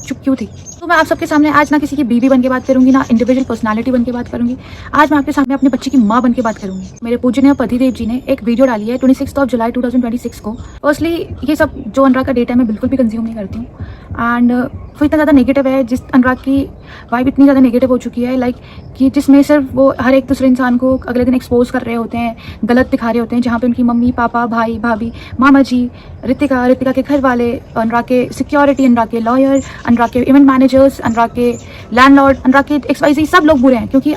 चुप क्यों थी? तो मैं आप सबके सामने आज ना किसी की बीवी बन के बात करूंगी, ना इंडिविजुअल पर्सनालिटी बन के बात करूंगी। आज मैं आपके सामने अपने बच्चे की माँ बन के बात करूंगी। मेरे पूजनीय पतिदेव जी ने एक वीडियो डाली है 26 जुलाई 2026 को। फर्स्टली ये सब जो अनुराग का डेटा है मैं बिल्कुल भी कंज्यूम नहीं करती हूँ। एंड वो इतना ज़्यादा नेगेटिव है, जिस अनुराग की वाइब इतनी ज़्यादा नेगेटिव हो चुकी है, लाइक कि जिसमें सिर्फ वो हर एक दूसरे इंसान को अगले दिन एक्सपोज कर रहे होते हैं, गलत दिखा रहे होते हैं, जहाँ पे उनकी मम्मी पापा भाई भाभी मामा जी, ऋतिका के घर वाले, अनुराग के सिक्योरिटी, अनुराग के लॉयर, अनुराग के इवेंट मैनेजर्स, अनुराग के लैंडलॉर्ड, अनुराग के XYZ सब लोग बुरे हैं। क्योंकि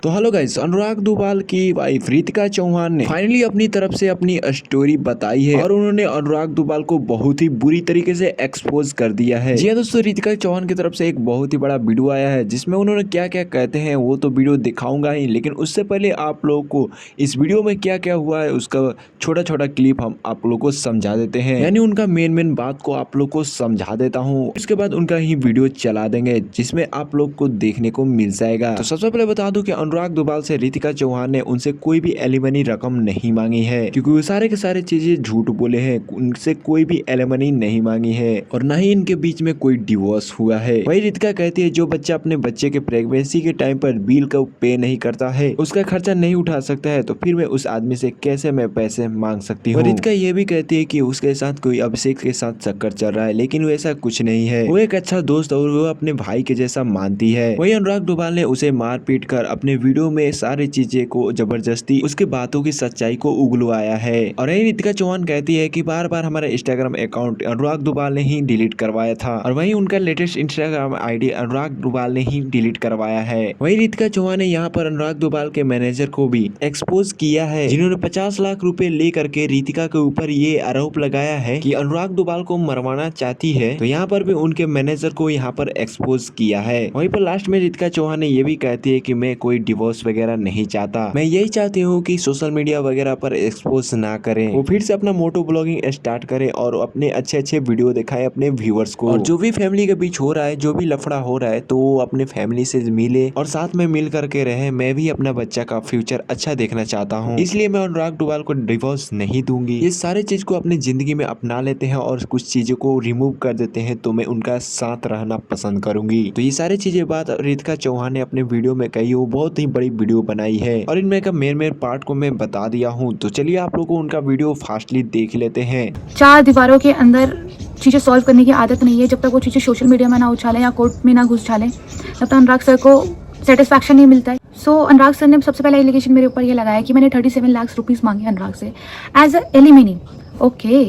तो हेलो गाइस, अनुराग दुबाल की वाइफ ऋतिका चौहान ने फाइनली अपनी तरफ से अपनी स्टोरी बताई है और उन्होंने अनुराग दुबाल को बहुत ही बुरी तरीके से एक्सपोज कर दिया है। जी हाँ दोस्तों, ऋतिका चौहान की तरफ से एक बहुत ही बड़ा वीडियो आया है जिसमें उन्होंने क्या क्या कहते हैं वो तो वीडियो दिखाऊंगा ही, लेकिन उससे पहले आप लोगों को इस वीडियो में क्या क्या हुआ है उसका छोटा छोटा क्लिप हम आप लोग को समझा देते हैं, यानी उनका मेन बात को आप लोग को समझा देता हूँ। उसके बाद उनका ही वीडियो चला देंगे जिसमें आप लोग को देखने को मिल जाएगा। तो सबसे पहले बता दूं कि अनुराग दुबाल से ऋतिका चौहान ने उनसे कोई भी एलिमनी रकम नहीं मांगी है, क्योंकि वो सारे के सारे चीजें झूठ बोले हैं। उनसे कोई भी एलिमनी नहीं मांगी है और न ही इनके बीच में कोई डिवोर्स हुआ है। वही ऋतिका कहती है जो बच्चा अपने बच्चे के प्रेगनेंसी के टाइम पर बिल का पे नहीं करता है, उसका खर्चा नहीं उठा सकता है, तो फिर मैं उस आदमी से कैसे मैं पैसे मांग सकती हूँ। ऋतिका ये भी कहती है कि उसके साथ कोई अभिषेक के साथ चक्कर चल रहा है, लेकिन वैसा कुछ नहीं है। वो एक अच्छा दोस्त और वो अपने भाई के जैसा मानती है। वही अनुराग दुबाल ने उसे मार पीट कर अपने वीडियो में सारी चीजें को जबरदस्ती उसके बातों की सच्चाई को उगलवाया है। और यही ऋतिका चौहान कहती है कि बार बार हमारा इंस्टाग्राम अकाउंट अनुराग दुबाल ने ही डिलीट करवाया था और वही उनका लेटेस्ट इंस्टाग्राम आईडी अनुराग दुबाल ने ही डिलीट करवाया है। वही ऋतिका चौहान ने यहाँ पर अनुराग दुबाल के मैनेजर को भी एक्सपोज किया है, जिन्होंने 50 लाख रुपए लेकर के ऋतिका के ऊपर ये आरोप लगाया है कि अनुराग दुबाल को मरवाना चाहती है। तो यहाँ पर भी उनके मैनेजर को यहाँ पर एक्सपोज किया है। वहीं पर लास्ट में ऋतिका चौहान ने ये भी कहती है कि मैं कोई डिवोर्स वगैरह नहीं चाहता, मैं यही चाहती हूँ कि सोशल मीडिया वगैरह पर एक्सपोज ना करें, वो फिर से अपना मोटो ब्लॉगिंग स्टार्ट करें और अपने अच्छे वीडियो दिखाएं अपने व्यूअर्स को। और जो भी फैमिली के बीच हो रहा है, जो भी लफड़ा हो रहा है, तो वो अपने फैमिली से मिले और साथ में मिल करके रहे। मैं भी अपना बच्चा का फ्यूचर अच्छा देखना चाहता हूँ, इसलिए मैं अनुराग दुबाल को डिवोर्स नहीं दूंगी। ये सारे चीज को अपनी जिंदगी में अपना लेते हैं और कुछ चीजों को रिमूव कर देते हैं, तो मैं उनका साथ रहना पसंद करूंगी। तो ये सारी चीजें बात ऋतिका चौहान ने अपने वीडियो में कही, वो बहुत ही बड़ी वीडियो बनाई है और इनमें का मेन पार्ट को मैं बता दिया हूँ। तो चलिए आप लोगों को उनका वीडियो फास्टली देख लेते हैं। 4 दीवारों के अंदर चीज़ें सॉल्व करने की आदत नहीं है। जब तक वो चीज़ें सोशल मीडिया में ना उछालें या कोर्ट में ना घुस डालें, तब तक अनुराग सर को सेटिस्फैक्शन नहीं मिलता है। सो अनुराग सर ने सबसे पहला एलिगेशन मेरे ऊपर ये लगाया कि मैंने 37 लाख रुपीज़ मांगे अनुराग से as a alimony. Okay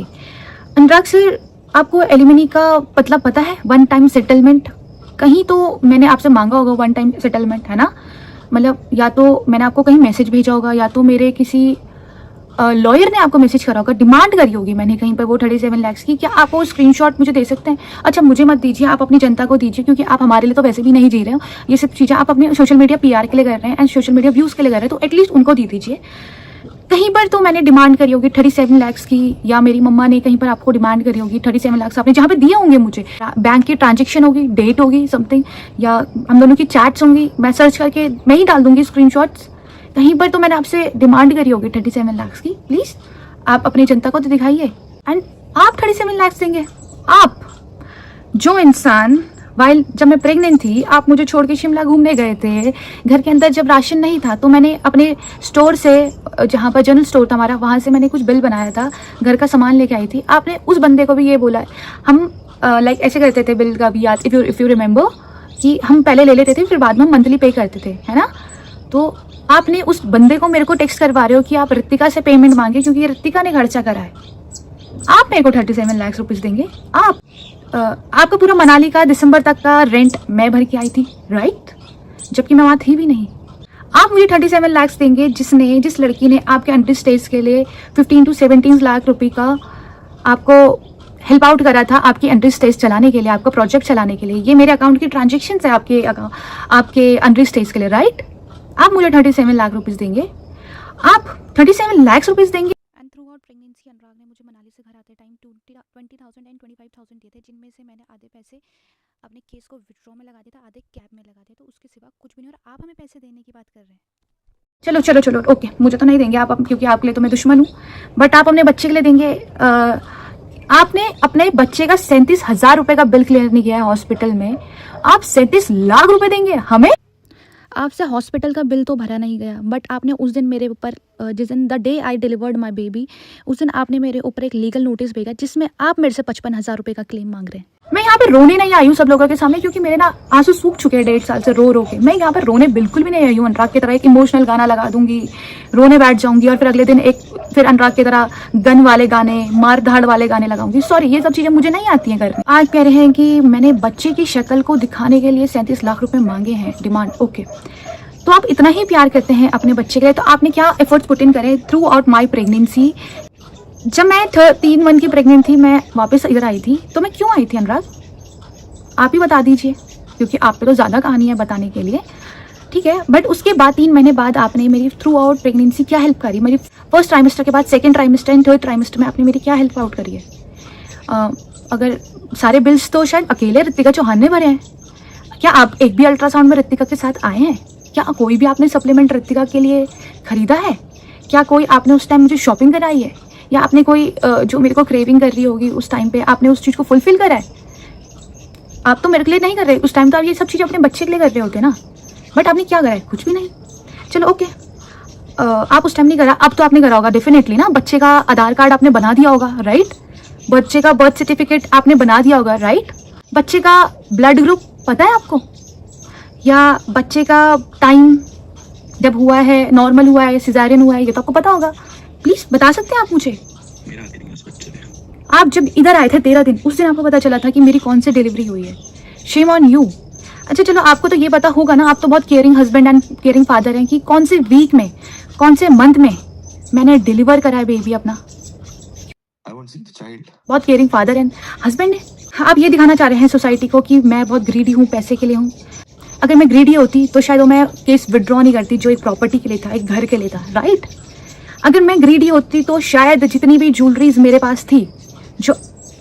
Anurag sir, आपको एलिमिनी का मतलब पता है? One time settlement. कहीं तो मैंने आपसे मांगा होगा वन टाइम सेटलमेंट, है ना? मतलब या तो मैंने आपको कहीं मैसेज भेजा होगा, या तो मेरे किसी लॉयर ने आपको मैसेज करा होगा, डिमांड करी होगी मैंने कहीं पर वो 37 लाख की। क्या आप वो स्क्रीनशॉट मुझे दे सकते हैं? अच्छा मुझे मत दीजिए, आप अपनी जनता को दीजिए, क्योंकि आप हमारे लिए तो वैसे भी नहीं जी रहे हो। ये सब चीज़ें आप अपने सोशल मीडिया PR के लिए कर रहे हैं एंड सोशल मीडिया व्यूज़ के लिए कर रहे हैं, तो एटलीस्ट उनको दे दीजिए। कहीं पर तो मैंने डिमांड करी होगी 37 लाख की, या मेरी मम्मा ने कहीं पर आपको डिमांड करी होगी 37 लाख आपने जहाँ पे दिए होंगे मुझे। बैंक की ट्रांजेक्शन होगी, डेट होगी समथिंग, या हम दोनों की चैट्स होंगी, मैं सर्च करके मैं ही डाल दूंगी स्क्रीनशॉट्स। कहीं पर तो मैंने आपसे डिमांड करी होगी 37 लाख की। प्लीज़ आप अपनी जनता को तो दिखाइए। एंड आप 37 लाख देंगे? आप जो इंसान वाइल जब मैं प्रेग्नेंट थी आप मुझे छोड़ के शिमला घूमने गए थे, घर के अंदर जब राशन नहीं था तो मैंने अपने स्टोर से, जहाँ पर जनरल स्टोर था हमारा, वहाँ से मैंने कुछ बिल बनाया था, घर का सामान लेके आई थी। आपने उस बंदे को भी ये बोला है, हम लाइक ऐसे करते थे बिल का भी, याद इफ़ यू रिमेंबर, कि हम पहले ले लेते थे फिर बाद में मंथली पे करते थे, है ना? तो आपने उस बंदे को मेरे को टेक्स्ट करवा रहे हो कि आप ऋतिका से पेमेंट मांगे क्योंकि ऋतिका ने खर्चा करा है। आप मेरे को 37 लाख रुपीज़ देंगे? आप आपका पूरा मनाली का दिसंबर तक का रेंट मैं भर के आई थी, राइट? जबकि मैं वहाँ थी भी नहीं। आप मुझे 37 लाख देंगे जिस लड़की ने आपके एंट्री स्टेज के लिए 15 to 17 लाख रुपए का आपको हेल्प आउट करा था, आपकी एंट्री स्टेज चलाने के लिए, आपका प्रोजेक्ट चलाने के लिए। ये मेरे अकाउंट की ट्रांजेक्शन है आपके एंट्री स्टेज के लिए, राइट? आप मुझे 37 लाख रुपीज़ देंगे? आप 37 लाख रुपीज़ देंगे? एंड थ्रू आउट प्रेगनेंसी अनुराग ने मुझे मनाली से घर आते टाइम 20,000 एंड 25,000 दिए थे, जिनमें से मैंने आधे पैसे अपने केस को विड्रॉ में लगा दिया था, आधे कैब में लगा दिया, तो उसके सिवा कुछ भी नहीं। और आप हमें पैसे देने की बात कर रहे हैं। चलो ओके, मुझे तो नहीं देंगे आप, क्योंकि आपके लिए तो मैं दुश्मन हूँ, बट आप अपने बच्चे के लिए देंगे। आपने अपने बच्चे का 37,000 रुपए का बिल क्लियर नहीं किया है हॉस्पिटल में, आप 37 लाख रुपए देंगे हमें? आपसे हॉस्पिटल का बिल तो भरा नहीं गया, बट आपने उस दिन मेरे ऊपर जिस दिन the day I delivered my baby, उस दिन आपने मेरे ऊपर एक लीगल नोटिस भेजा जिसमें आप मेरे से 55,000 रुपए का क्लेम मांग रहे हैं। मैं यहाँ पे रोने नहीं आई हूँ सब लोगों के सामने, क्योंकि मेरे ना आंसू सूख चुके हैं 1.5 साल से रो रो के। मैं यहाँ पे रोने बिल्कुल भी नहीं आई हूँ। अनुराग की तरह एक इमोशनल गाना लगा दूंगी, रोने बैठ जाऊंगी और फिर अगले दिन फिर अनुराग की तरह गन वाले गाने, मार धाड़ वाले गाने लगाऊंगी। सॉरी, ये सब चीजें मुझे नहीं आती हैं करने। आज कह रहे हैं कि मैंने बच्चे की शक्ल को दिखाने के लिए 37 लाख रुपए मांगे हैं डिमांड। ओके, तो आप इतना ही प्यार करते हैं अपने बच्चे के लिए, तो आपने क्या एफर्ट्स पुट इन करें थ्रू आउट माई प्रेगनेंसी। जब मैं 3 मंथ की प्रेग्नेंट थी, मैं वापस इधर आई थी, तो मैं क्यों आई थी अनुराग? आप ही बता दीजिए, क्योंकि आप पे तो ज़्यादा कहानी है बताने के लिए, ठीक है। बट उसके बाद 3 महीने बाद आपने मेरी थ्रू आउट प्रेगनेंसी क्या हेल्प करी? मेरी फर्स्ट ट्राइमेस्टर के बाद second trimester and third trimester में आपने मेरी क्या हेल्प आउट करी है? अगर सारे बिल्स तो शायद अकेले ऋतिका चौहान ने भरे हैं। क्या आप एक भी अल्ट्रासाउंड में ऋतिका के साथ आए हैं? क्या कोई भी आपने सप्लीमेंट ऋतिका के लिए खरीदा है? क्या कोई आपने उस टाइम मुझे शॉपिंग कराई है? या आपने कोई जो मेरे को क्रेविंग कर रही होगी उस टाइम पे आपने उस चीज़ को फुलफिल करा है? आप तो मेरे के लिए नहीं कर रहे उस टाइम, तो आप ये सब चीज़ें अपने बच्चे के लिए कर रहे होते ना। बट आपने क्या करा है? कुछ भी नहीं। चलो ओके, आप उस टाइम नहीं करा, अब तो आपने करा होगा डेफिनेटली ना। बच्चे का आधार कार्ड आपने बना दिया होगा, राइट? बच्चे का बर्थ सर्टिफिकेट आपने बना दिया होगा, राइट? बच्चे का ब्लड ग्रुप पता है आपको? या बच्चे का टाइम जब हुआ है, नॉर्मल हुआ है, सिजेरियन हुआ है, ये तो आपको पता होगा। प्लीज बता सकते हैं आप मुझे? आप जब इधर आए थे 13 दिन, उस दिन आपको पता चला था कि मेरी कौन सी डिलीवरी हुई है। Shem on you. अच्छा चलो, आपको तो ये पता होगा ना, आप तो बहुत caring husband and caring father हैं, कि कौन से वीक में, कौन से मंथ में मैंने डिलीवर करा है बेबी अपना। बहुत केयरिंग फादर एंड हस्बैंड है। आप ये दिखाना चाह रहे हैं सोसाइटी को कि मैं बहुत ग्रीडी हूँ, पैसे के लिए हूँ। अगर मैं ग्रीडी होती तो शायद वो मैं केस विड्रॉ नहीं करती जो एक प्रॉपर्टी के लिए था, एक घर के लिए था, राइट? अगर मैं ग्रीडी होती तो शायद जितनी भी ज्वेलरीज मेरे पास थी, जो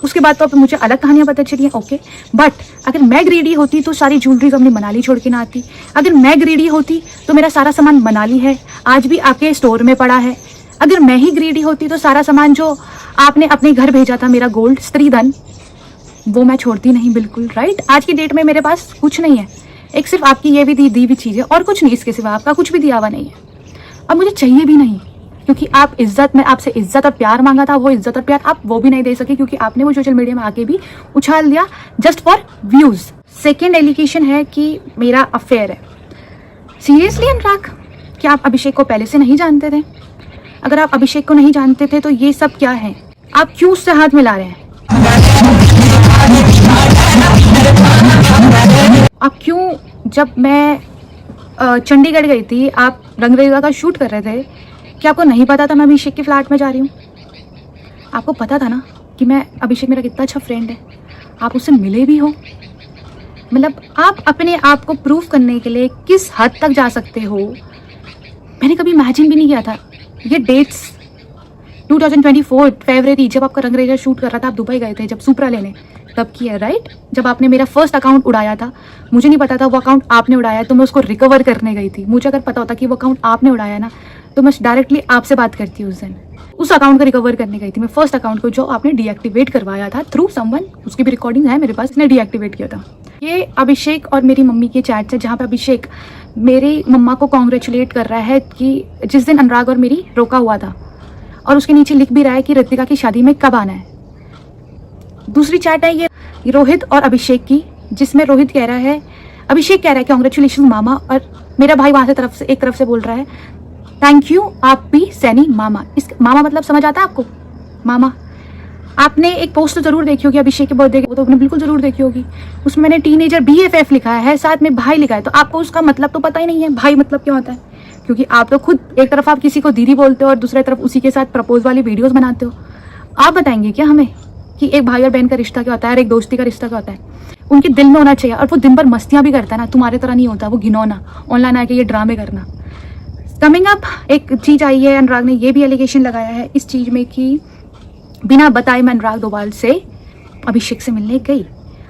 उसके बाद तो अब मुझे अलग कहानियां पता चली हैं, ओके। बट अगर मैं ग्रीडी होती तो सारी ज्वेलरीज अपनी मनाली छोड़ के ना आती। अगर मैं ग्रीडी होती तो मेरा सारा सामान मनाली है, आज भी आपके स्टोर में पड़ा है। अगर मैं ही ग्रीडी होती तो सारा सामान जो आपने अपने घर भेजा था, मेरा गोल्ड, स्त्री धन, वो मैं छोड़ती नहीं बिल्कुल, राइट? आज की डेट में मेरे पास कुछ नहीं है, एक सिर्फ आपकी ये भी दी हुई चीज़ है और कुछ नहीं। इसके सिवा आपका कुछ भी दिया हुआ नहीं है। अब मुझे चाहिए भी नहीं, क्योंकि आप इज्जत में, आपसे इज्जत और प्यार मांगा था, वो इज्जत और प्यार आप वो भी नहीं दे सके, क्योंकि आपने वो सोशल मीडिया में आके भी उछाल दिया just for views. Second allegation है कि मेरा अफेयर है। सीरियसली अनुराग, क्या आप अभिषेक को पहले से नहीं जानते थे? अगर आप अभिषेक को नहीं जानते थे तो ये सब क्या है? आप क्यों उससे हाथ मिला रहे हैं? आप क्यों, जब मैं चंडीगढ़ गई थी, आप रंगरेजा का शूट कर रहे थे, क्या आपको नहीं पता था मैं अभिषेक के फ्लैट में जा रही हूँ? आपको पता था ना कि मैं, अभिषेक मेरा कितना अच्छा फ्रेंड है, आप उससे मिले भी हो। मतलब आप अपने आप को प्रूव करने के लिए किस हद तक जा सकते हो, मैंने कभी इमेजिन भी नहीं किया था। ये डेट्स 2024 फरवरी, जब आपका रंगरेजा शूट कर रहा था, आप दुबई गए थे जब सुपरा लेने, तब की है, राइट? जब आपने मेरा फर्स्ट अकाउंट उड़ाया था, मुझे नहीं पता था वो अकाउंट आपने उड़ाया, तो मैं उसको रिकवर करने गई थी। मुझे अगर पता होता कि वो अकाउंट आपने उड़ाया ना, तो मैं डायरेक्टली आपसे बात करती उस दिन। उस अकाउंट को रिकवर करने गई थी मैं, फर्स्ट अकाउंट को जो आपने डीएक्टिवेट करवाया था थ्रू समवन, उसकी भी रिकॉर्डिंग है मेरे पास, इसने डीएक्टिवेट किया था। ये अभिषेक और मेरी मम्मी के चैट है, जहाँ पे अभिषेक मेरी मम्मा को कॉन्ग्रेचुलेट कर रहा है कि जिस दिन अनुराग और मेरी रोका हुआ था, और उसके नीचे लिख भी रहा है कि ऋतिका की शादी में कब आना है। दूसरी चैट है ये रोहित और अभिषेक की, जिसमें रोहित कह रहा है, अभिषेक कह रहा है कॉन्ग्रेचुलेशन मामा, और मेरा भाई वहां से एक तरफ से बोल रहा है थैंक यू आप भी सैनी मामा। इस मामा मतलब समझ आता है आपको? मामा। आपने एक पोस्ट तो जरूर देखी होगी अभिषेक के बर्थडे की, वो तो आपने बिल्कुल जरूर देखी होगी। उसमें मैंने टीनेजर BFF लिखा है, साथ में भाई लिखा है, तो आपको उसका मतलब तो पता ही नहीं है भाई मतलब क्या होता है, क्योंकि आप तो खुद एक तरफ आप किसी को दीदी बोलते हो और दूसरी तरफ उसी के साथ प्रपोज वाली वीडियोस बनाते हो। आप बताएंगे क्या हमें कि एक भाई और बहन का रिश्ता क्या होता है और एक दोस्ती का रिश्ता क्या होता है? उनके दिल में होना चाहिए। और वो दिन भर मस्तियां भी करता है ना, तुम्हारे तरह नहीं होता वो घिनौना ऑनलाइन आके ये ड्रामे करना। कमिंग अप एक चीज आई है, अनुराग ने ये भी एलिगेशन लगाया है इस चीज में कि बिना बताए मैं अनुराग डोभाल से अभिषेक से मिलने गई।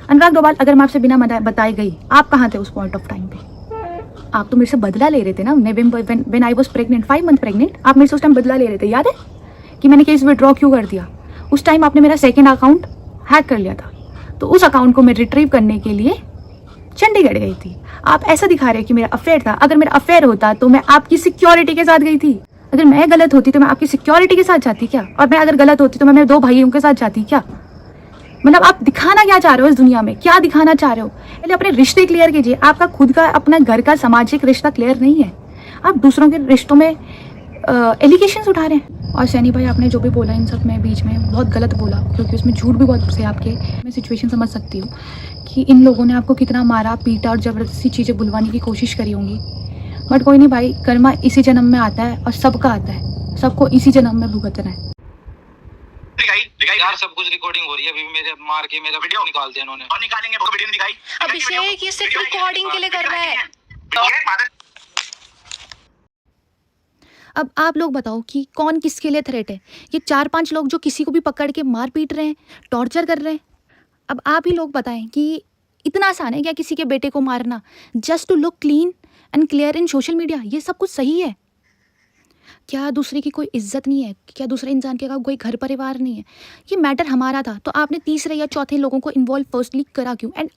अनुराग डोभाल, अगर मैं आपसे बिना बताए गई, आप कहाँ थे उस पॉइंट ऑफ टाइम पे? आप तो मेरे से बदला ले रहे थे ना, when I was pregnant, 5 month pregnant, आप मेरे से उस टाइम बदला ले रहे थे, याद है? कि मैंने केस विड्रॉ क्यों कर दिया। उस टाइम आपने मेरा सेकेंड अकाउंट हैक कर लिया था, तो उस अकाउंट को मैं रिट्रीव करने के लिए चंडीगढ़ गई थी। आप ऐसा दिखा रहे हैं कि मेरा अफेयर था। अगर मेरा अफेयर होता तो मैं आपकी सिक्योरिटी के साथ गई थी। अगर मैं गलत होती तो मैं आपकी सिक्योरिटी के साथ जाती क्या? और मैं अगर गलत होती तो मैं मेरे 2 भाइयों के साथ जाती क्या? मतलब आप दिखाना क्या चाह रहे हो इस दुनिया में? क्या दिखाना चाह रहे हो? पहले अपने रिश्ते क्लियर कीजिए। आपका खुद का अपना घर का सामाजिक रिश्ता क्लियर नहीं है, आप दूसरों के रिश्तों में एलिगेशंस उठा रहे हैं। और सैनी भाई, आपने जो भी बोला इन सब में बीच में बहुत गलत बोला, क्योंकि उसमें झूठ भी बहुत से आपके। मैं सिचुएशन समझ सकती हूँ कि इन लोगों ने आपको कितना मारा पीटा और ज़बरदस्ती चीज़ें बुलवाने की कोशिश करी होंगी। बट कोई नहीं भाई, कर्मा इसी जन्म में आता है और सबका आता है, सबको इसी जन्म में भुगतना है। दिखाई यार, सब कुछ रिकॉर्डिंग हो रही है। अभी मेरे मार के मेरा वीडियो निकाल दिया इन्होंने। और निकालेंगे, वो वीडियो नहीं दिखाई। अभिषेक, ये सिर्फ रिकॉर्डिंग के लिए कर रहा है। अब आप लोग बताओ कि कौन किसके लिए थ्रेट है? ये 4-5 लोग जो किसी को भी पकड़ के मार पीट रहे हैं, टॉर्चर कर रहे हैं। अब आप ही लोग बताएं कि इतना आसान है क्या किसी के बेटे को मारना, just to look clean and clear in social media? ये सब कुछ सही है क्या? दूसरे की कोई इज्जत नहीं है क्या? दूसरे इंसान के कोई घर परिवार नहीं है? ये मैटर हमारा था, तो आपने तीसरे या चौथे लोगों को इन्वॉल्व फर्स्टली करा क्यों? एंड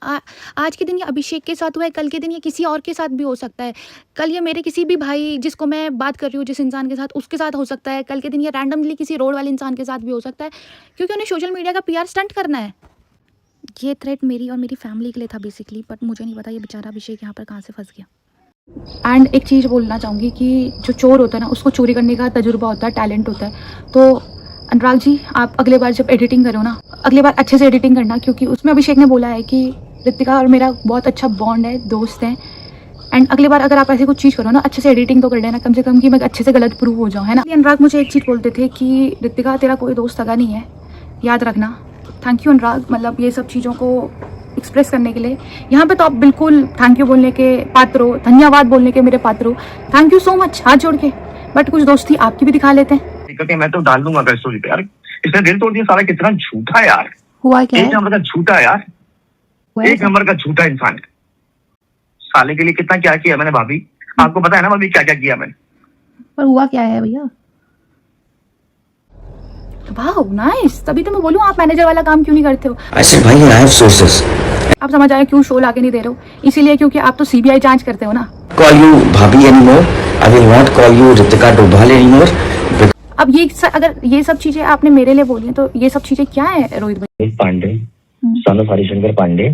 आज के दिन ये अभिषेक के साथ हुआ है, कल के दिन ये किसी और के साथ भी हो सकता है। कल ये मेरे किसी भी भाई जिसको मैं बात कर रही हूँ, जिस इंसान के साथ, उसके साथ हो सकता है। कल के दिन ये रैंडमली किसी रोड वाले इंसान के साथ भी हो सकता है, क्योंकि उन्हें सोशल मीडिया का PR स्टंट करना है। ये थ्रेट मेरी और मेरी फैमिली के लिए था बेसिकली, बट मुझे नहीं पता ये बेचारा अभिषेक यहाँ पर कहाँ से फंस गया। एंड एक चीज़ बोलना चाहूँगी कि जो चोर होता है ना, उसको चोरी करने का तजुर्बा होता है, टैलेंट होता है। तो अनुराग जी, आप अगले बार जब एडिटिंग करो ना, अगले बार अच्छे से एडिटिंग करना, क्योंकि उसमें अभिषेक ने बोला है कि ऋतिका और मेरा बहुत अच्छा बॉन्ड है, दोस्त है। एंड अगली बार अगर आप ऐसी कुछ चीज़ करो ना, अच्छे से एडिटिंग तो कर लेना कम से कम, कि मैं अच्छे से गलत प्रूव हो जाऊँ, है ना। अनुराग मुझे एक चीज़ बोलते थे कि ऋतिका तेरा कोई दोस्त सगा नहीं है, याद रखना। थैंक यू अनुराग, मतलब ये सब चीज़ों को एक्सप्रेस करने के लिए। यहाँ पे तो आप बिल्कुल थैंक यू बोलने के पात्र हो, धन्यवाद बोलने के मेरे पात्र हो। थैंक यू सो मच, हाथ जोड़ के। बट कुछ दोस्ती आपकी भी दिखा लेते हैं। दिक्कत है, मैं तो डाल दूंगा स्टोरी पे यार। इसने दिल तोड़ दिया सारा, कितना झूठा है यार। हुआ क्या? एक नंबर का झूठा है यार, एक नंबर का झूठा इंसान। साले के लिए कितना क्या किया मैंने भाभी, आपको पता है ना भाभी क्या क्या किया मैंने। पर हुआ क्या है भैया? वाह नाइस, तभी तो मैं बोलूँ आप मैनेजर वाला काम क्यों नहीं करते हो। ऐसे भाई आई हैव सोर्सेस। आप समझ आए क्यों शो लाके नहीं दे रहे हो? इसीलिए क्योंकि आप तो CBI जांच करते हो ना। कॉल यू भाभी anymore, I will not call you Ritika Doval anymore. अब अगर ये सब चीजें आपने मेरे लिए बोली हैं, तो ये सब चीजें क्या है रोहित भाई? Pandey, son of Harishankar Pandey,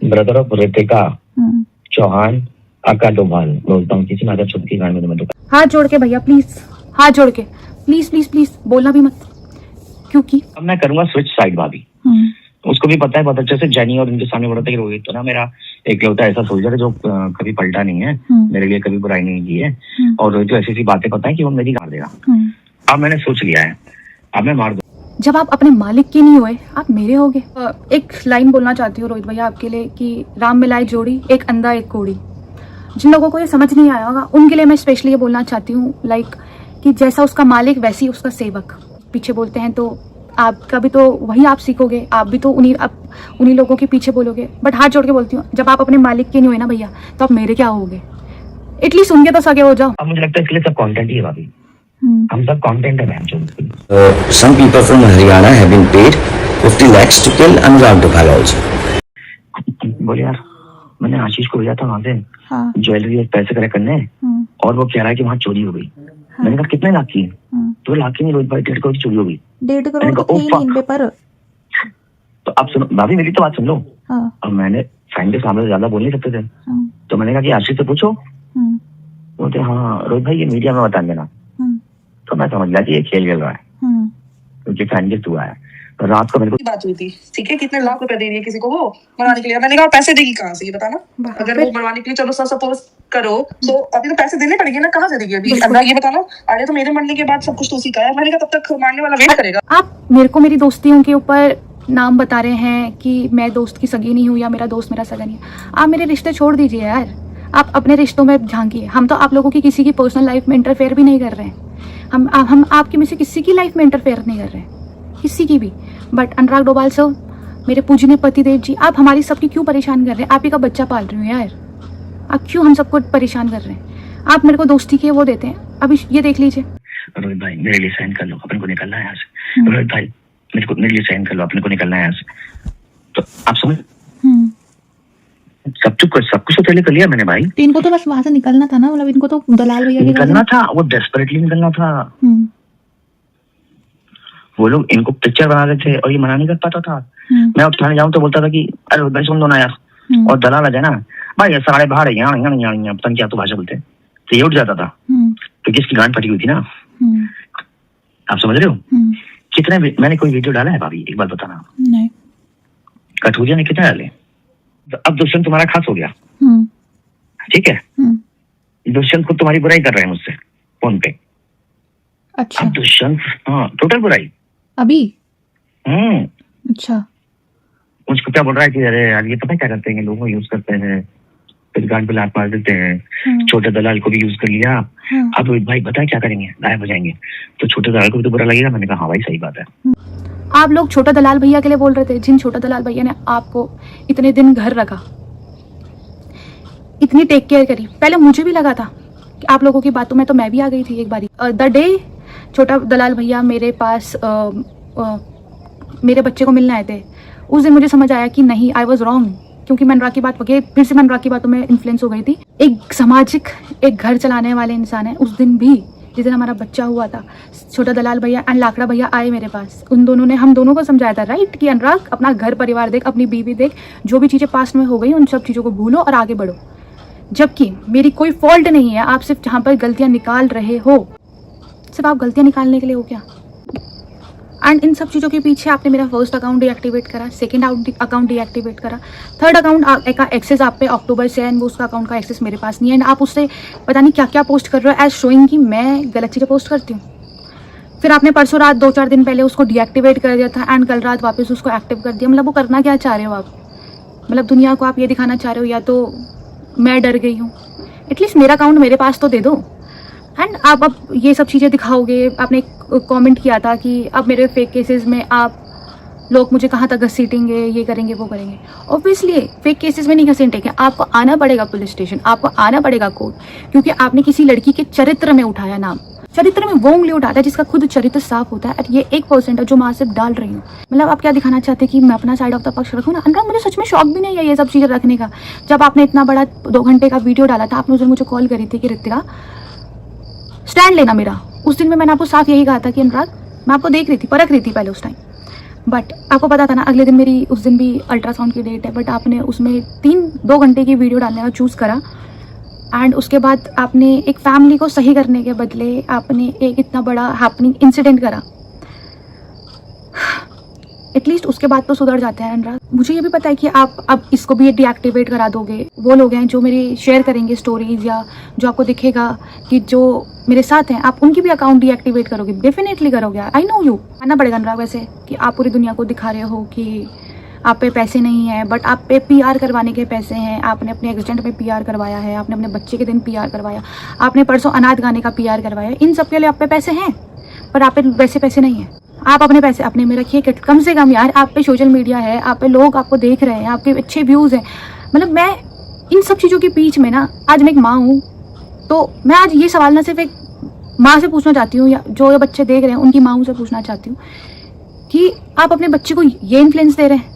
brother of Ritika Chauhan, aka Doval. बोलता हूँ किसी माता छुपकी गाड़ी में तो हाथ जोड़ के भैया, प्लीज हाथ जोड़ के, प्लीज प्लीज प्लीज बोलना भी मत, क्योंकि अब मैं करूंगा स्विच साइड भाभी। उसको भी पता है बहुत अच्छे से, जैनी और इनके सामने बोला था कि रोहित तो ना मेरा एकलौता ऐसा सोल्जर है जो कभी पलटा नहीं है, मेरे लिए कभी बुराई नहीं की है, और रोहित को ऐसी ऐसी बातें पता है कि वो मेरी मार देगा। अब मैंने सोच लिया है, अब मैं मार दूं। जब आप अपने मालिक के नहीं हुए, आप मेरे होगे। एक लाइन बोलना चाहती हूँ रोहित भैया आपके लिए कि राम मिलाए जोड़ी, एक अंधा एक कोड़ी। जिन लोगों को ये समझ नहीं आया होगा उनके लिए मैं स्पेशली ये बोलना चाहती हूँ, लाइक कि जैसा उसका मालिक वैसी उसका सेवक। पीछे बोलते हैं तो आपका भी तो वही आप सीखोगे, आप भी तो उन्हीं लोगों के पीछे बोलोगे। बट हाथ जोड़ के बोलती हूँ, जब आप अपने मालिक के नहीं हुए ना भैया, तो आप मेरे क्या होगे? एटलीस्ट उनके तो सगे हो जाओ। अब मुझे लगता है इसके लिए सब कंटेंट ही है भाभी, हम सब कंटेंट है ma'am. Some people from Haryana have been paid 50 lakhs to kill Anurag Dubal also. बोले यार, मैंने आशीष को भेजा था वहाँ से ज्वेलरी और पैसे कलेक्ट करने, और वो कह रहा है कि वहाँ चोरी हो गई। मैंने कहा कितने लाख की? तो लाख की नहीं रोहित भाई, 1.5 करोड़ की चोरी हो गई। 1.5 करोड़ तो थी नहीं पेपर। तो आप सुनो भाभी, मेरी तो बात सुन लो। अब मैंने फ्रेंड के सामने ज्यादा बोल नहीं सकते थे, तो मैंने कहा कि आशीष से पूछो। बोलते हाँ रोहित भाई ये मीडिया में बता देना। तो मैं समझ गया कि ये खेल रहा है, क्योंकि फ्रेंड के थ्रू आया। तो रात को मेरे को बात हुई थी, ठीक है, कितने लाख रुपए दे रही है किसी को वो बनवाने के लिए। मैंने कहा पैसे देगी कहाँ से, ये बताना। अगर वो बनवाने के लिए चलो सपोज करो, तो अभी तो पैसे देने पड़ेंगे ना, कहाँ से देगी अभी? अब ये बताना, अरे तो मेरे मरने के बाद सब कुछ तो उसी का है। मैंने कहा तब तक मारने वाला वेट करेगा। आप मेरे को मेरी दोस्तियों के ऊपर नाम बता रहे हैं कि मैं दोस्त की सगी नहीं हूँ या मेरा दोस्त मेरा सगा नहीं है। आप मेरे रिश्ते छोड़ दीजिए यार, आप अपने रिश्तों में झांकिए। हम तो आप लोगों की किसी की पर्सनल लाइफ में इंटरफेयर भी नहीं कर रहे हैं। हम आपकी में से किसी की लाइफ में इंटरफेयर नहीं कर रहे हैं, किसी की भी। बट अनुराग डोभाल सर, मेरे पूजनीय पतिदेव जी, आप हमारी सबकी क्यों परेशान कर रहे हैं? आप ही का बच्चा पाल रही हूँ यार, आप क्यों हम सबको परेशान कर रहे हैं? आप मेरे को दोस्ती के वो देते हैं। अभी ये देख लीजिए। रोहित भाई मेरे लिए साइन कर लो, अपन को निकलना है यहाँ से। रोहित भाई मेरे लिए साइन कर लो, अपने को निकलना है यहाँ से। तो आप समझ, सब कुछ तो पहले कर लिया मैंने भाई। तो इनको तो बस वहां से निकलना था ना, मतलब इनको तो दलाल भैया निकलना था, वो डेस्परेटली निकलना था। वो लोग इनको पिक्चर बना रहे थे और ये मना नहीं कर पाता था। मैं उठाने जाऊं तो बोलता था कि अरे भाई सुन दो ना यार, और दलाल आ जाए ना भाई, ये सारे बाहर यहाँ पता नहीं क्या तो भाषा बोलते, तो ये उठ जाता था क्योंकि इसकी गांड फटी हुई थी ना। आप समझ रहे हो? कितने मैंने कोई वीडियो डाला है भाभी, एक बार बताना। नहीं। कठुरिया ने कितने डाले? तो अब दुष्यंत तुम्हारा खास हो गया, ठीक है? दुष्यंत खुद तुम्हारी बुराई कर रहे हैं मुझसे फोन पे। अच्छा। अब दुष्यंत, हाँ, टोटल बुराई अभी। अच्छा। मुझको क्या बोल रहा है कि अरे यार ये पता क्या करते हैं, लोगों को यूज करते हैं, फिर गांड पे लात मार देते हैं। छोटे दलाल को भी यूज कर लिया। अब भाई बताए क्या करेंगे, गायब हो जाएंगे, तो छोटे दलाल को भी तो बुरा लगेगा। मैंने कहा हाँ भाई सही बात है। आप लोग छोटा दलाल भैया के लिए बोल रहे थे, जिन छोटा दलाल भैया ने आपको इतने दिन घर रखा, इतनी टेक केयर करी। पहले मुझे भी लगा था कि आप लोगों की बातों में तो मैं भी आ गई थी एक बारी। द डे छोटा दलाल भैया मेरे पास मेरे बच्चे को मिलने आए थे, उस दिन मुझे समझ आया कि नहीं, आई वॉज रॉन्ग, क्योंकि मैं अनुराग की बात फिर से मैं अनुराग की बातों में इन्फ्लुएंस हो गई थी। एक सामाजिक, एक घर चलाने वाले इंसान है। उस दिन भी जिस दिन हमारा बच्चा हुआ था, छोटा दलाल भैया एंड लाकड़ा भैया आए मेरे पास। उन दोनों ने हम दोनों को समझाया था, राइट, कि अनुराग अपना घर परिवार देख, अपनी बीवी देख, जो भी चीज़ें पास्ट में हो गई उन सब चीज़ों को भूलो और आगे बढ़ो। जबकि मेरी कोई फॉल्ट नहीं है, आप सिर्फ जहाँ पर गलतियाँ निकाल रहे हो, सिर्फ आप गलतियाँ निकालने के लिए हो क्या? एंड इन सब चीज़ों के पीछे आपने मेरा फर्स्ट अकाउंट डीएक्टिवेट करा, सेकंड अकाउंट डीएक्टिवेट करा, थर्ड अकाउंट का एक्सेस आप पे अक्टूबर से है, एंड वो उसका अकाउंट का एक्सेस मेरे पास नहीं है। एंड आप उससे पता नहीं क्या क्या पोस्ट कर रहे हो एज शोइंग कि मैं गलत चीज़ें पोस्ट करती हूँ। फिर आपने परसों रात 2-4 दिन पहले उसको डीएक्टिवेट कर दिया था एंड कल रात वापस उसको एक्टिव कर दिया। मतलब वो करना क्या चाह रहे हो आप? मतलब दुनिया को आप ये दिखाना चाह रहे हो या तो मैं डर गई हूँ, एटलीस्ट मेरा अकाउंट मेरे पास तो दे दो। एंड आप अब ये सब चीज़ें दिखाओगे। आपने कमेंट किया था कि अब मेरे फेक केसेस में आप लोग मुझे कहाँ तक घसीटेंगे, ये करेंगे वो करेंगे। ऑब्वियसली फेक केसेस में नहीं घसीटेंगे, आपको आना पड़ेगा पुलिस स्टेशन, आपको आना पड़ेगा कोर्ट, क्योंकि आपने किसी लड़की के चरित्र में उठाया नाम। चरित्र में वो उंगली उठाता है जिसका खुद चरित्र साफ होता है, और ये 1% है जो मैं सिर्फ डाल रही हूँ। मतलब आप क्या दिखाना चाहते हैं कि मैं अपना साइड ऑफ द पक्ष रखूँ ना? अनुराग मुझे सच में शौक भी नहीं है ये सब चीज़ें रखने का। जब आपने इतना बड़ा 2 घंटे का वीडियो डाला था, आपने उस दिन मुझे कॉल करी थी कि ऋतिका स्टैंड लेना मेरा। उस दिन में मैंने आपको साफ यही कहा था कि अनुराग मैं आपको देख रही थी, परख रही थी पहले उस टाइम, बट आपको पता था ना अगले दिन मेरी उस दिन भी अल्ट्रासाउंड की डेट है, बट आपने उसमें 2 घंटे की वीडियो डालने का चूज़ करा। एंड उसके बाद आपने एक फैमिली को सही करने के बदले आपने एक इतना बड़ा हैपनिंग इंसिडेंट करा। एटलीस्ट उसके बाद तो सुधर जाते हैं अनुराग। मुझे ये भी पता है कि आप अब इसको भी डीएक्टिवेट करा दोगे। वो लोग हैं जो मेरी शेयर करेंगे स्टोरीज, या जो आपको दिखेगा कि जो मेरे साथ हैं, आप उनकी भी अकाउंट डीएक्टिवेट करोगे, डेफिनेटली करोगे। I know you. मानना पड़ेगा अनुराग वैसे कि आप पूरी दुनिया को दिखा रहे हो कि आप पे पैसे नहीं हैं, बट आप पे पीआर करवाने के पैसे हैं। आपने अपने एक्सीडेंट में पीआर करवाया है, आपने अपने बच्चे के दिन पीआर करवाया, आपने परसों अनाथ गाने का पीआर करवाया। इन सब के लिए आप पे पैसे हैं, पर आप पे वैसे पैसे नहीं हैं। आप अपने पैसे अपने में रखिए कम से कम यार। आप पे सोशल मीडिया है, आप पे लोग आपको देख रहे हैं, आपके अच्छे व्यूज़ हैं। मतलब मैं इन सब चीज़ों के बीच में ना, आज मैं एक माँ हूँ, तो मैं आज ये सवाल ना सिर्फ एक माँ से पूछना चाहती हूँ, या जो ये बच्चे देख रहे हैं उनकी माँओं से पूछना चाहती हूँ कि आप अपने बच्चे को ये इन्फ्लुएंस दे रहे हैं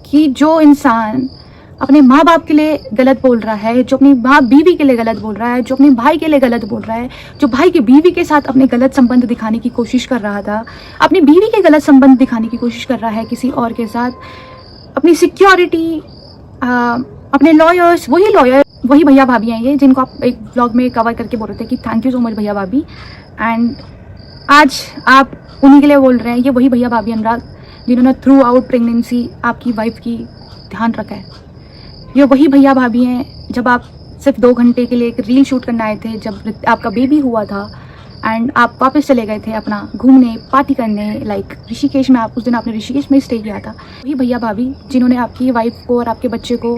कि जो इंसान अपने माँ बाप के लिए गलत बोल रहा है, जो अपनी माँ बीवी के लिए गलत बोल रहा है, जो अपने भाई के लिए गलत बोल रहा है, जो भाई की बीवी के साथ अपने गलत संबंध दिखाने की कोशिश कर रहा था, अपनी बीवी के गलत संबंध दिखाने की कोशिश कर रहा है किसी और के साथ, अपनी सिक्योरिटी, अपने लॉयर्स, वही भैया भाभी हैं ये, जिनको आप एक ब्लॉग में कवर करके बोल रहे थे कि थैंक यू सो मच भैया भाभी। एंड आज आप उन्हीं के लिए बोल रहे हैं। ये वही भैया भाभी अनुराग जिन्होंने थ्रू आउट प्रेगनेंसी आपकी वाइफ की ध्यान रखा है। ये वही भैया भाभी हैं जब आप सिर्फ 2 घंटे के लिए एक रील शूट करने आए थे, जब आपका बेबी हुआ था, एंड आप वापस चले गए थे अपना घूमने, पार्टी करने, लाइक ऋषिकेश में। आप उस दिन आपने ऋषिकेश में स्टे किया था। वही भैया भाभी जिन्होंने आपकी वाइफ को और आपके बच्चे को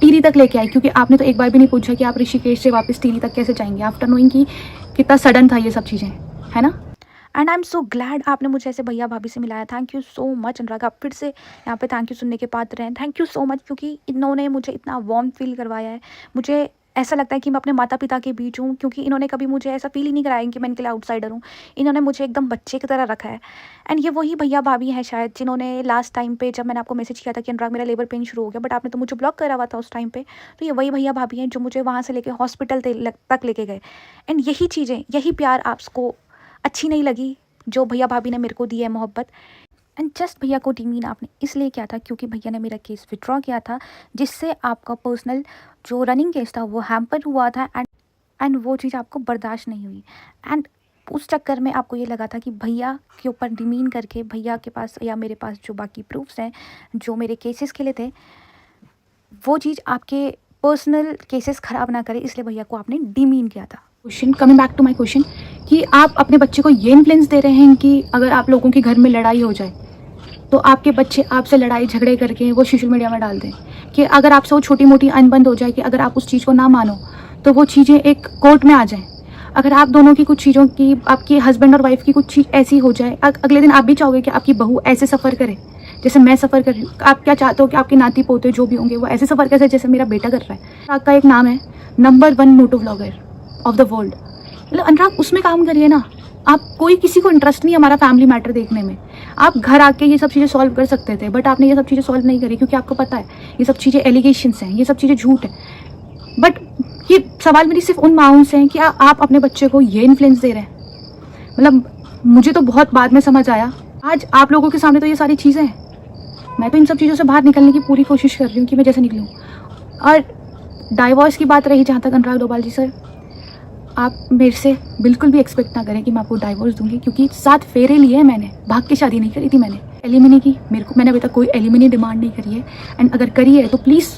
टिहरी तक लेके आए, क्योंकि आपने तो एक बार भी नहीं पूछा कि आप ऋषिकेश से वापस टिहरी तक कैसे जाएंगे, आफ्टर नोइंग कि कितना सडन था ये सब चीज़ें, है ना। And I am so glad आपने मुझे ऐसे भैया भाभी से मिलाया। थैंक यू सो मच अनुराग। आप फिर से यहाँ पे थैंक यू सुनने के पात्र हैं। थैंक यू सो मच, क्योंकि इन्होंने मुझे इतना वार्म फील करवाया है। मुझे ऐसा लगता है कि मैं अपने माता पिता के बीच हूँ, क्योंकि इन्होंने कभी मुझे ऐसा फील ही नहीं कराया कि मैं इनके लिए आउटसाइडर हूँ। इन्होंने मुझे एकदम बच्चे की तरह रखा है। एंड ये वही भैया भाभी हैं शायद जिन्होंने लास्ट टाइम पे जब मैंने आपको मैसेज किया था कि अनुराग मेरा लेबर पेन शुरू हो गया, बट आपने तो मुझे ब्लॉक करा हुआ था उस टाइम पे, तो ये वही भैया भाभी हैं जो मुझे वहाँ से लेके हॉस्पिटल तक लेके गए। एंड यही चीज़ें, यही प्यार आपको अच्छी नहीं लगी जो भैया भाभी ने मेरे को दी है मोहब्बत। एंड जस्ट भैया को डीमीन आपने इसलिए किया था क्योंकि भैया ने मेरा केस विड्रॉ किया था, जिससे आपका पर्सनल जो रनिंग केस था वो हैम्पर हुआ था। एंड वो चीज़ आपको बर्दाश्त नहीं हुई। एंड उस चक्कर में आपको ये लगा था कि भैया के ऊपर डीमीन करके भैया के पास या मेरे पास जो बाकी प्रूफ्स हैं जो मेरे केसेस के लिए थे, वो चीज़ आपके पर्सनल केसेस ख़राब ना करे, इसलिए भैया को आपने डीमीन किया था। Question, coming back to my question, कि आप अपने बच्चे को ये इन्फ्लुएंस दे रहे हैं कि अगर आप लोगों के घर में लड़ाई हो जाए तो आपके बच्चे आपसे लड़ाई झगड़े करके वो सोशल मीडिया में डाल दें, कि अगर आपसे वो छोटी मोटी अनबन हो जाए कि अगर आप उस चीज़ को ना मानो तो वो चीज़ें एक कोर्ट में आ जाएं। अगर आप दोनों की कुछ चीज़ों की, आपकी हस्बैंड और वाइफ की कुछ चीज़ ऐसी हो जाए, अगले दिन आप भी चाहोगे कि आपकी बहू ऐसे सफ़र करे जैसे मैं सफ़र कर रही हूँ। आप क्या चाहते हो कि आपके नाती पोते जो भी होंगे वो ऐसे सफ़र करे जैसे मेरा बेटा कर रहा है। आपका एक नाम है number 1 motto vlogger of the world, मतलब अनुराग उसमें काम करिए ना। आप कोई किसी को इंटरेस्ट नहीं है हमारा फैमिली मैटर देखने में। आप घर आके ये सब चीज़ें सॉल्व कर सकते थे, बट आपने ये सब चीज़ें सॉल्व नहीं करी क्योंकि आपको पता है ये सब चीज़ें एलिगेशंस हैं, ये सब चीज़ें झूठ है। बट ये सवाल मेरी सिर्फ उन माओं से हैं कि आप अपने बच्चे को ये इन्फ्लुएंस दे रहे हैं। मतलब मुझे तो बहुत बाद में समझ आया, आज आप लोगों के सामने तो ये सारी चीज़ें हैं। मैं तो इन सब चीज़ों से बाहर निकलने की पूरी कोशिश कर रही हूँ कि मैं जैसे निकलूँ। और डाइवोर्स की बात रही जहाँ तक, अनुराग डोभाल जी सर, आप मेरे से बिल्कुल भी एक्सपेक्ट ना करें कि मैं आपको डाइवोर्स दूंगी, क्योंकि 7 फेरे लिए हैं मैंने, भाग के शादी नहीं करी थी मैंने। एलिमिनी की मैंने अभी तक कोई एलिमिनी डिमांड नहीं करी है। एंड अगर करी है तो प्लीज़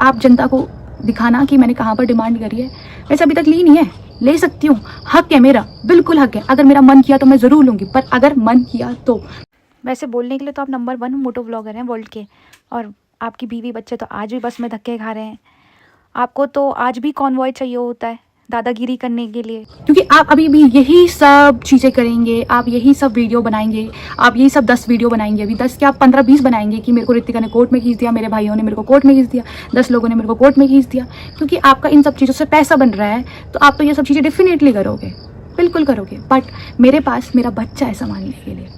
आप जनता को दिखाना कि मैंने कहाँ पर डिमांड करी है। वैसे अभी तक ली नहीं है, ले सकती हूँ, हक है मेरा, बिल्कुल हक है। अगर मेरा मन किया तो मैं ज़रूर लूँगी, पर अगर मन किया तो। वैसे बोलने के लिए तो आप नंबर 1 मोटो व्लॉगर हैं वर्ल्ड के, और आपकी बीवी बच्चे तो आज भी बस में धक्के खा रहे हैं। आपको तो आज भी कॉन्वॉय चाहिए होता है दादागिरी करने के लिए, क्योंकि आप अभी भी यही सब चीज़ें करेंगे, आप यही सब वीडियो बनाएंगे, आप यही सब 10 वीडियो बनाएंगे, अभी 10 क्या 15-20 बनाएंगे कि मेरे को ऋतिका ने कोर्ट में खींच दिया, मेरे भाइयों ने मेरे को कोर्ट में खींच दिया, 10 लोगों ने मेरे को कोर्ट में खींच दिया। क्योंकि आपका इन सब चीज़ों से पैसा बन रहा है तो आप तो ये सब चीज़ें डेफिनेटली करोगे, बिल्कुल करोगे। बट मेरे पास मेरा बच्चा है संभालने के लिए।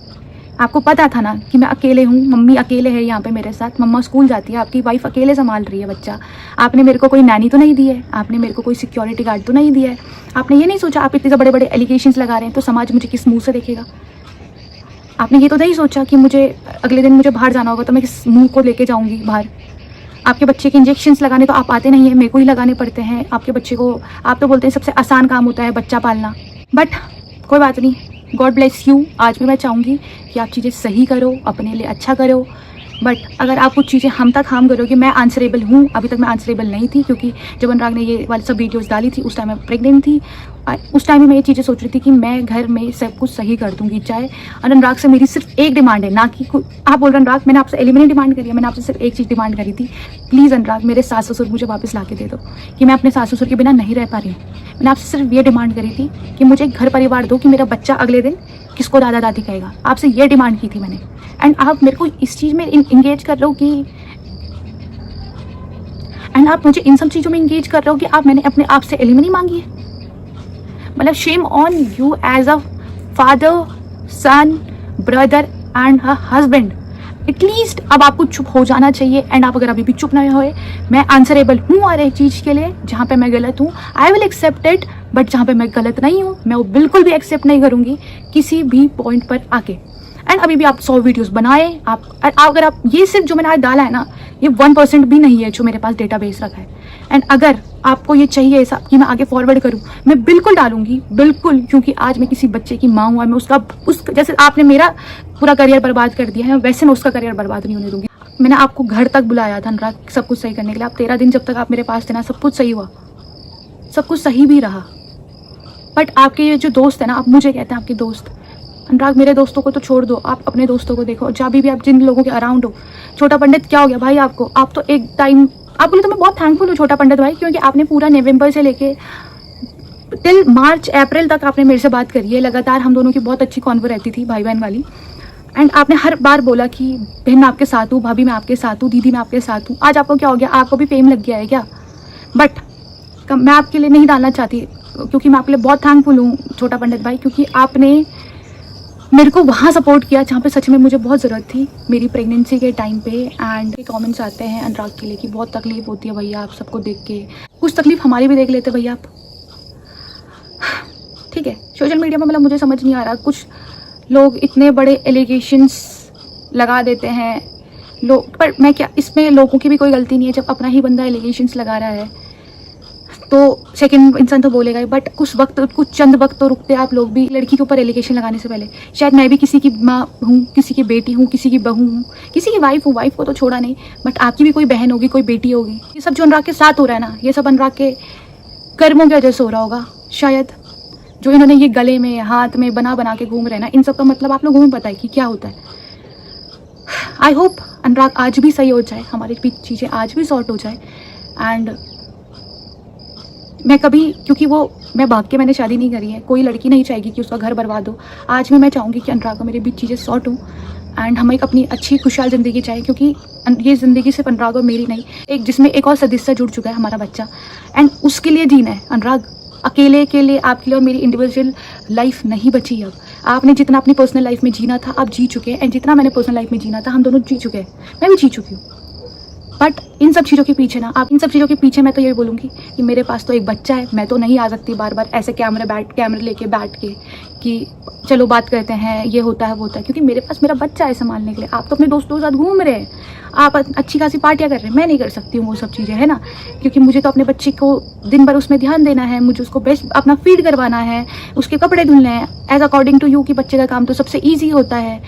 आपको पता था ना कि मैं अकेले हूँ, मम्मी अकेले है यहाँ पे मेरे साथ, मम्मा स्कूल जाती है, आपकी वाइफ अकेले संभाल रही है बच्चा। आपने मेरे को कोई नैनी तो नहीं दी है, आपने मेरे को कोई सिक्योरिटी गार्ड तो नहीं दिया है। आपने ये नहीं सोचा आप इतने बड़े बड़े एलिगेशंस लगा रहे हैं तो समाज मुझे किस मुंह से देखेगा। आपने ये तो नहीं सोचा कि मुझे अगले दिन मुझे बाहर जाना होगा तो मैं किस मुँह को लेके जाऊँगी बाहर। आपके बच्चे के इंजेक्शंस लगाने तो आप आते नहीं हैं, मेरे को ही लगाने पड़ते हैं आपके बच्चे को। आप तो बोलते हैं सबसे आसान काम होता है बच्चा पालना, बट कोई बात नहीं, गॉड ब्लेस यू। आज भी मैं चाहूँगी कि आप चीज़ें सही करो, अपने लिए अच्छा करो। बट अगर आप कुछ चीज़ें हम तक हार्म करोगे, मैं आंसरेबल हूँ, अभी तक मैं आंसरेबल नहीं थी क्योंकि जब अनुराग ने ये वाली सब वीडियोस डाली थी उस टाइम मैं प्रेग्नेंट थी। उस टाइम में मैं ये चीज़ें सोच रही थी कि मैं घर में सब कुछ सही कर दूँगी चाहे। और अनुराग से मेरी सिर्फ एक डिमांड है, ना कि आप बोल रहे अनुराग मैंने आपसे एलिमिनेट डिमांड करी है, मैंने आपसे सिर्फ एक चीज़ डिमांड करी थी, प्लीज़ अनुराग मेरे सास ससुर मुझे वापस ला के दे दो, कि मैं अपने सास ससुर के बिना नहीं रह पा रही हूँ। मैंने आपसे सिर्फ ये डिमांड करी थी कि मुझे एक घर परिवार दो कि मेरा बच्चा अगले दिन किसको दादा दादी कहेगा। आपसे ये डिमांड की थी मैंने। एंड आप मेरे को इस चीज़ में इंगेज कर रहे हो कि, एंड आप मुझे इन सब चीज़ों में इंगेज कर रहे हो कि आप मैंने अपने आप से एलिमिनी मांगी है। मतलब shame on you as a father, son, brother and a husband. At least अब आपको चुप हो जाना चाहिए। एंड आप अगर अभी भी चुप नहीं हुए, मैं आंसरेबल हूँ हर एक चीज़ के लिए। जहाँ पे मैं गलत हूँ I will accept it, but जहाँ पे मैं गलत नहीं हूँ मैं वो बिल्कुल भी एक्सेप्ट नहीं करूँगी किसी भी पॉइंट पर आके। एंड अभी भी आप 100 वीडियोस बनाए, आप अगर आप ये सिर्फ जो मैंने आज डाला है ना, ये 1% भी नहीं है जो मेरे पास डेटाबेस रखा है। एंड अगर आपको ये चाहिए ऐसा कि मैं आगे फॉरवर्ड करूँ, मैं बिल्कुल डालूंगी, बिल्कुल, क्योंकि आज मैं किसी बच्चे की माँ हूँ और मैं उसका जैसे आपने मेरा पूरा करियर बर्बाद कर दिया है वैसे मैं उसका करियर बर्बाद नहीं होने दूंगी। मैंने आपको घर तक बुलाया था अनुराग सब कुछ सही करने के लिए। आप 13 दिन जब तक आप मेरे पास थे ना, सब कुछ सही हुआ, सब कुछ सही भी रहा। बट आपके ये जो दोस्त है ना, आप मुझे कहते हैं आपके दोस्त, अनुराग मेरे दोस्तों को तो छोड़ दो, आप अपने दोस्तों को देखो। जहाँ भी आप जिन लोगों के अराउंड हो, छोटा पंडित क्या हो गया भाई आपको, आप तो एक टाइम आप बोले तो मैं बहुत थैंकफुल हूँ छोटा पंडित भाई, क्योंकि आपने पूरा नवंबर से लेके टिल मार्च अप्रैल तक आपने मेरे से बात करी है लगातार। हम दोनों की बहुत अच्छी कॉन्वर रहती थी भाई बहन वाली। एंड आपने हर बार बोला कि बहन मैं आपके साथ हूँ, भाभी मैं आपके साथ हूँ, दीदी मैं आपके साथ हूँ। आज आपको क्या हो गया, आपको भी फेम लग गया है क्या? बट मैं आपके लिए नहीं डालना चाहती, क्योंकि मैं आपके लिए बहुत थैंकफुल हूँ छोटा पंडित भाई, क्योंकि आपने मेरे को वहाँ सपोर्ट किया जहाँ पे सच में मुझे बहुत ज़रूरत थी, मेरी प्रेगनेंसी के टाइम पे। एंड कमेंट्स आते हैं अनुराग के लिए कि बहुत तकलीफ होती है भैया आप सबको देख के, कुछ तकलीफ हमारी भी देख लेते भैया आप। ठीक है, सोशल मीडिया में मतलब मुझे समझ नहीं आ रहा, कुछ लोग इतने बड़े एलिगेशंस लगा देते हैं लोग, पर मैं क्या, इसमें लोगों की भी कोई गलती नहीं है। जब अपना ही बंदा एलिगेशंस लगा रहा है तो सेकंड इंसान तो बोलेगा ही, बट कुछ चंद वक्त तो रुकते आप लोग भी। लड़की के ऊपर एलिगेशन लगाने से पहले शायद मैं भी किसी की माँ हूँ, किसी की बेटी हूँ, किसी की बहू हूँ, किसी की वाइफ हूँ, वाइफ को तो छोड़ा नहीं, बट आपकी भी कोई बहन होगी, कोई बेटी होगी। ये सब जो अनुराग के साथ हो रहा है ना, ये सब अनुराग के कर्मों की वजह से हो रहा होगा शायद। जो इन्होंने ये गले में हाथ में बना के घूम रहे हैं ना, इन सब का मतलब आप लोगों को पता है कि क्या होता है। आई होप अनुराग आज भी सही हो जाए, हमारी भी चीज़ें आज भी सॉर्ट हो जाए। एंड मैं कभी, क्योंकि मैं भाग के मैंने शादी नहीं करी है, कोई लड़की नहीं चाहेगी कि उसका घर बर्बाद हो। आज भी मैं चाहूँगी कि अनुराग को मेरे बीच चीज़ें सॉर्ट हों एंड हम एक अपनी अच्छी खुशहाल ज़िंदगी चाहें, क्योंकि ये ज़िंदगी सिर्फ अनुराग और मेरी नहीं, एक जिसमें एक और सदस्य जुड़ चुका है, हमारा बच्चा, एंड उसके लिए जीना है। अनुराग अकेले के लिए, आपके लिए और मेरी इंडिविजुअल लाइफ नहीं बची अब। आपने जितना अपनी पर्सनल लाइफ में जीना था आप जी चुके हैं, एंड जितना मैंने पर्सनल लाइफ में जीना था हम दोनों जी चुके हैं, मैं भी जी चुकी हूँ। बट इन सब चीज़ों के पीछे ना, आप इन सब चीज़ों के पीछे मैं तो ये बोलूँगी कि मेरे पास तो एक बच्चा है, मैं तो नहीं आ सकती बार बार ऐसे कैमरे लेके बैठ के कि चलो बात करते हैं, ये होता है वो होता है, क्योंकि मेरे पास मेरा बच्चा है संभालने के लिए। आप तो अपने दोस्तों के साथ घूम रहे हैं, आप अच्छी खासी पार्टियाँ कर रहे हैं, मैं नहीं कर सकती हूँ वो सब चीज़ें, है ना, क्योंकि मुझे तो अपने बच्चे को दिन भर उसमें ध्यान देना है, मुझे उसको बेस्ट अपना फीड करवाना है, उसके कपड़े धुलने हैं एज अकॉर्डिंग टू यू, कि बच्चे का काम तो सबसे ईजी होता है।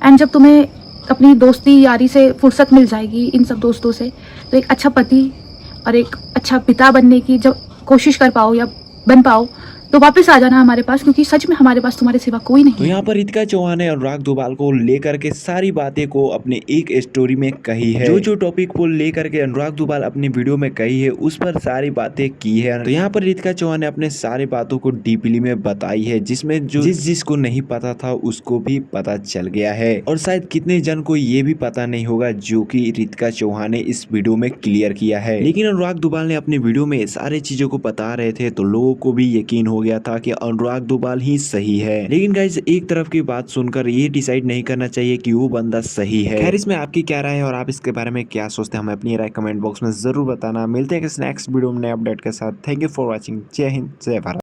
एंड जब तुम्हें अपनी दोस्ती यारी से फुर्सत मिल जाएगी इन सब दोस्तों से, तो एक अच्छा पति और एक अच्छा पिता बनने की जब कोशिश कर पाओ या बन पाओ, तो वापस आ जाना हमारे पास, क्योंकि सच में हमारे पास तुम्हारे सिवा कोई नहीं। तो यहाँ पर रितिका चौहान ने अनुराग दुबाल को लेकर के सारी बातें को अपने एक स्टोरी में कही है। जो टॉपिक को लेकर के अनुराग दुबाल अपनी वीडियो में कही है उस पर सारी बातें की है। तो यहाँ पर रितिका चौहान ने अपने सारे बातों को डीपली में बताई है, जिसमें जो जिसको नहीं पता था उसको भी पता चल गया है, और शायद कितने जन को ये भी पता नहीं होगा जो कि रितिका चौहान ने इस वीडियो में क्लियर किया है। लेकिन अनुराग दुबाल ने अपनी वीडियो में सारे चीजों को बता रहे थे, तो लोगों को भी यकीन हो गया था कि अनुराग दुबाल ही सही है। लेकिन गाइस एक तरफ की बात सुनकर ये डिसाइड नहीं करना चाहिए कि वो बंदा सही है। खैर इसमें आपकी क्या राय है और आप इसके बारे में क्या सोचते हैं, हमें अपनी राय कमेंट बॉक्स में जरूर बताना। मिलते हैं नेक्स्ट वीडियो में नए अपडेट के साथ। Thank you for watching. जय हिंद, जय भारत।